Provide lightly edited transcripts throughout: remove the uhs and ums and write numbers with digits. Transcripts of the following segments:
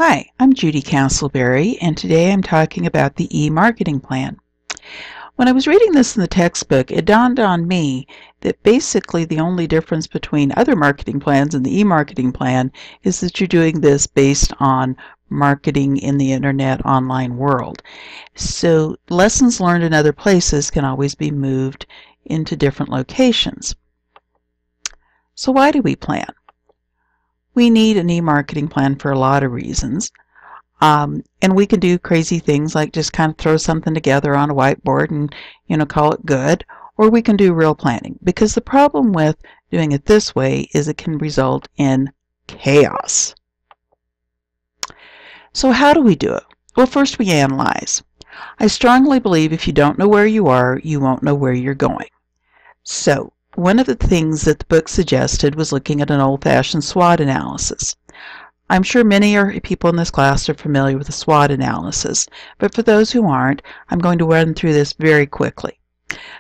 Hi, I'm Judy Castleberry, and today I'm talking about the e-marketing plan. When I was reading this in the textbook, it dawned on me that basically the only difference between other marketing plans and the e-marketing plan is that you're doing this based on marketing in the internet online world. So lessons learned in other places can always be moved into different locations. So why do we plan? We need an e-marketing plan for a lot of reasons. And we can do crazy things like just kind of throw something together on a whiteboard and call it good, or we can do real planning, because the problem with doing it this way is it can result in chaos. So how do we do it? Well, first we analyze. I strongly believe if you don't know where you are, you won't know where you're going. So one of the things that the book suggested was looking at an old-fashioned SWOT analysis. I'm sure many people in this class are familiar with the SWOT analysis, but for those who aren't, I'm going to run through this very quickly.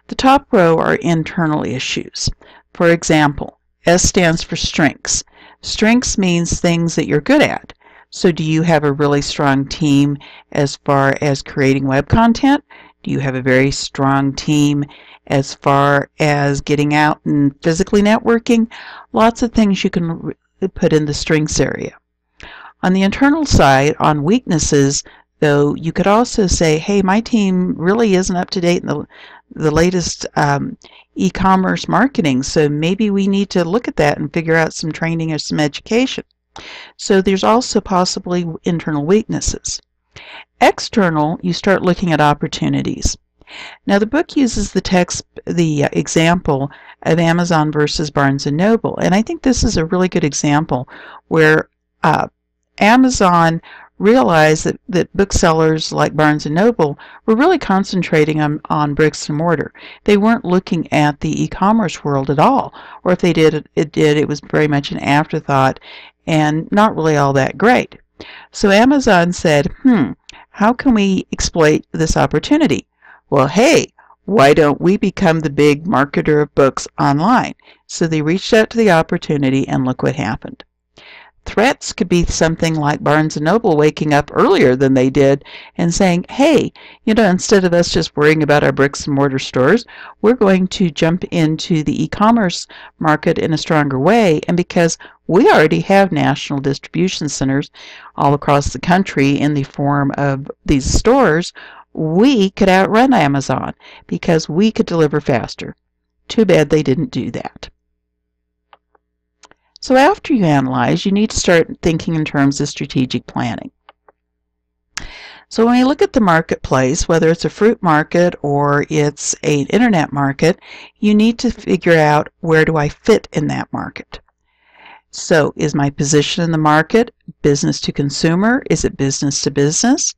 The top row are internal issues. For example, S stands for strengths. Strengths means things that you're good at. So do you have a really strong team as far as creating web content? Do you have a very strong team as far as getting out and physically networking? Lots of things you can put in the strengths area. On the internal side, on weaknesses, though, you could also say, hey, my team really isn't up to date in the latest e-commerce marketing, so maybe we need to look at that and figure out some training or some education. So there's also possibly internal weaknesses. External, you start looking at opportunities. Now the book uses the example of Amazon versus Barnes & Noble, and I think this is a really good example where Amazon realized that booksellers like Barnes & Noble were really concentrating on bricks and mortar. They weren't looking at the e-commerce world at all, or if they did, it was very much an afterthought and not really all that great. So Amazon said, how can we exploit this opportunity? Well, hey, why don't we become the big marketer of books online? So they reached out to the opportunity, and look what happened. Threats could be something like Barnes & Noble waking up earlier than they did and saying, hey, instead of us just worrying about our bricks and mortar stores, we're going to jump into the e-commerce market in a stronger way. And because we already have national distribution centers all across the country in the form of these stores, we could outrun Amazon because we could deliver faster. Too bad they didn't do that. So after you analyze, you need to start thinking in terms of strategic planning. So when you look at the marketplace, whether it's a fruit market or it's an internet market, you need to figure out, where do I fit in that market? So is my position in the market business to consumer? Is it business to business?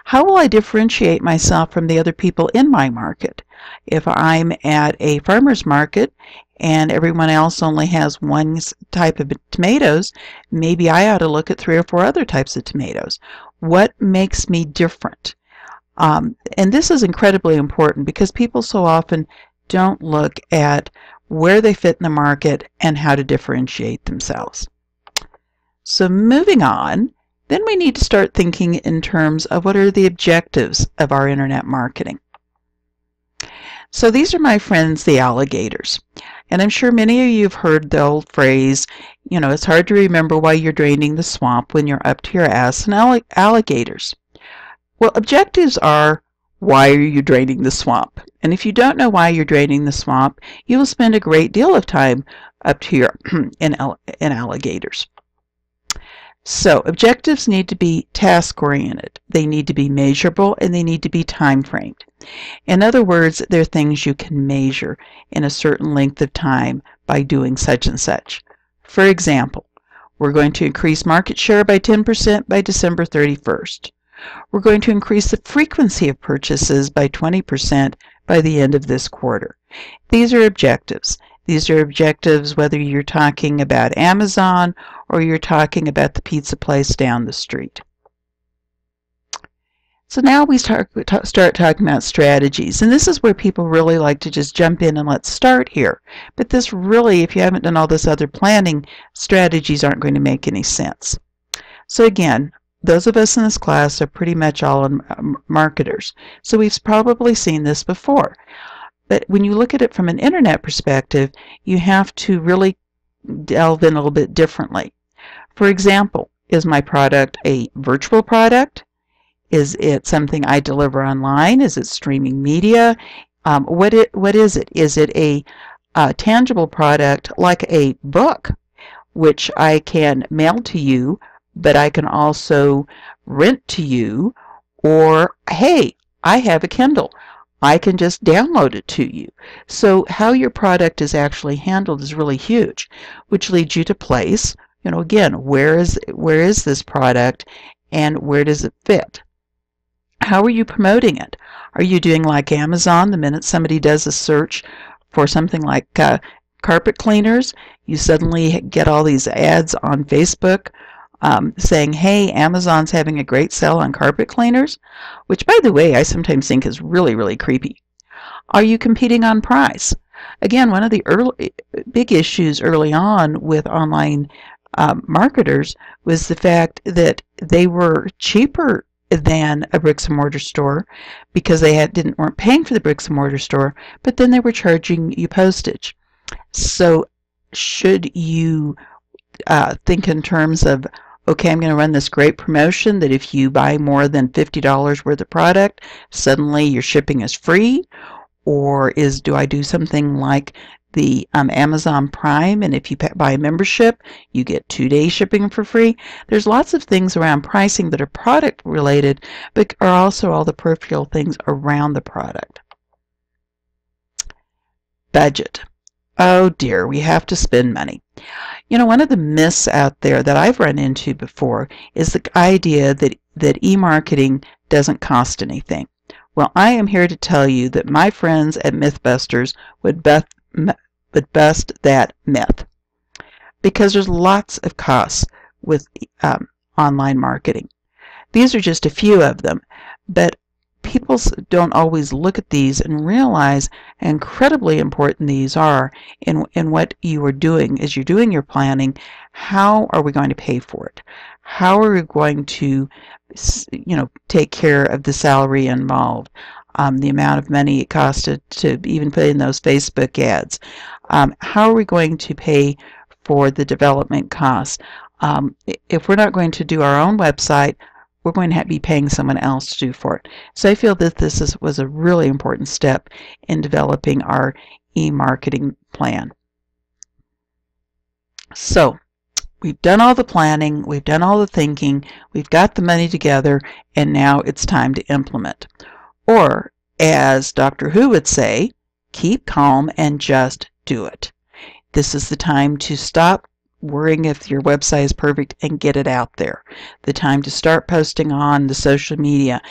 How will I differentiate myself from the other people in my market? If I'm at a farmer's market and everyone else only has one type of tomatoes, maybe I ought to look at 3 or 4 other types of tomatoes. What makes me different? And this is incredibly important because people so often don't look at where they fit in the market and how to differentiate themselves. So moving on, then we need to start thinking in terms of what are the objectives of our internet marketing. So these are my friends, the alligators. And I'm sure many of you have heard the old phrase, it's hard to remember why you're draining the swamp when you're up to your ass in alligators. Well, objectives are, why are you draining the swamp? And if you don't know why you're draining the swamp, you will spend a great deal of time up to your in alligators. So objectives need to be task-oriented. They need to be measurable, and they need to be time-framed. In other words, they're things you can measure in a certain length of time by doing such and such. For example, we're going to increase market share by 10% by December 31st. We're going to increase the frequency of purchases by 20% by the end of this quarter. These are objectives. These are objectives whether you're talking about Amazon or you're talking about the pizza place down the street. So now we start talking about strategies, and this is where people really like to just jump in and let's start here. But this really, if you haven't done all this other planning, strategies aren't going to make any sense. So again, those of us in this class are pretty much all marketers, so we've probably seen this before. But when you look at it from an internet perspective, you have to really delve in a little bit differently. For example, is my product a virtual product? Is it something I deliver online? Is it streaming media? What is it? Is it a tangible product like a book, which I can mail to you, but I can also rent to you? Or, hey, I have a Kindle. I can just download it to you. So how your product is actually handled is really huge, which leads you to place, again, where is this product and where does it fit? How are you promoting it? Are you doing like Amazon? The minute somebody does a search for something like carpet cleaners, you suddenly get all these ads on Facebook saying, hey, Amazon's having a great sale on carpet cleaners, which, by the way, I sometimes think is really, really creepy. Are you competing on price? Again, one of the big issues early on with online marketers was the fact that they were cheaper than a bricks and mortar store because they weren't paying for the bricks and mortar store, but then they were charging you postage. So should you think in terms of, okay, I'm going to run this great promotion that if you buy more than $50 worth of product, suddenly your shipping is free? Or do I do something like the Amazon Prime, and if you buy a membership, you get 2-day shipping for free? There's lots of things around pricing that are product related, but are also all the peripheral things around the product. Budget. Oh dear, we have to spend money. One of the myths out there that I've run into before is the idea that e-marketing doesn't cost anything. Well, I am here to tell you that my friends at Mythbusters would bust that myth, because there's lots of costs with online marketing. These are just a few of them, but people don't always look at these and realize how incredibly important these are in what you are doing. As you're doing your planning, how are we going to pay for it? How are we going to take care of the salary involved, the amount of money it costed to even put in those Facebook ads? How are we going to pay for the development costs? If we're not going to do our own website, we're going to be paying someone else to do for it. So I feel that this was a really important step in developing our e-marketing plan. So we've done all the planning, we've done all the thinking, we've got the money together, and now it's time to implement. Or, as Dr. Who would say, keep calm and just do it. This is the time to stop worrying if your website is perfect and get it out there. The time to start posting on the social media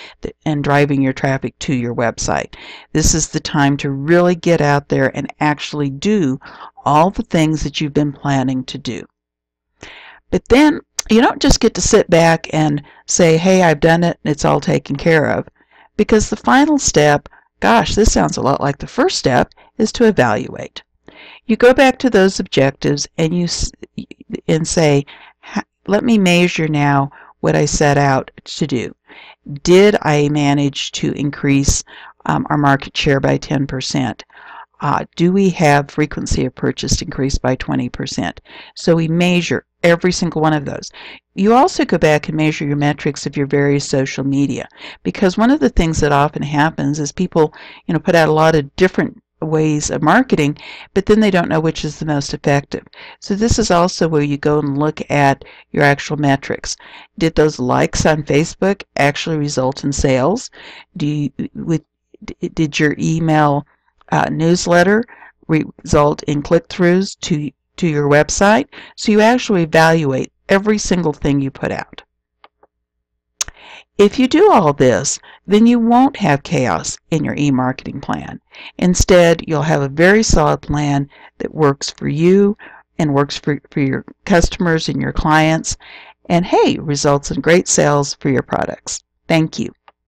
and driving your traffic to your website. This is the time to really get out there and actually do all the things that you've been planning to do. But then you don't just get to sit back and say, hey, I've done it and it's all taken care of. Because the final step, gosh, this sounds a lot like the first step, is to evaluate. You go back to those objectives and say, let me measure now what I set out to do. Did I manage to increase our market share by 10%? Do we have frequency of purchase increased by 20%? So we measure every single one of those. You also go back and measure your metrics of your various social media, because one of the things that often happens is people, put out a lot of different ways of marketing, but then they don't know which is the most effective. So this is also where you go and look at your actual metrics. Did those likes on Facebook actually result in sales? Did your email newsletter result in click-throughs to your website? So you actually evaluate every single thing you put out. If you do all this, then you won't have chaos in your e-marketing plan. Instead, you'll have a very solid plan that works for you and works for your customers and your clients, and hey, results in great sales for your products. Thank you.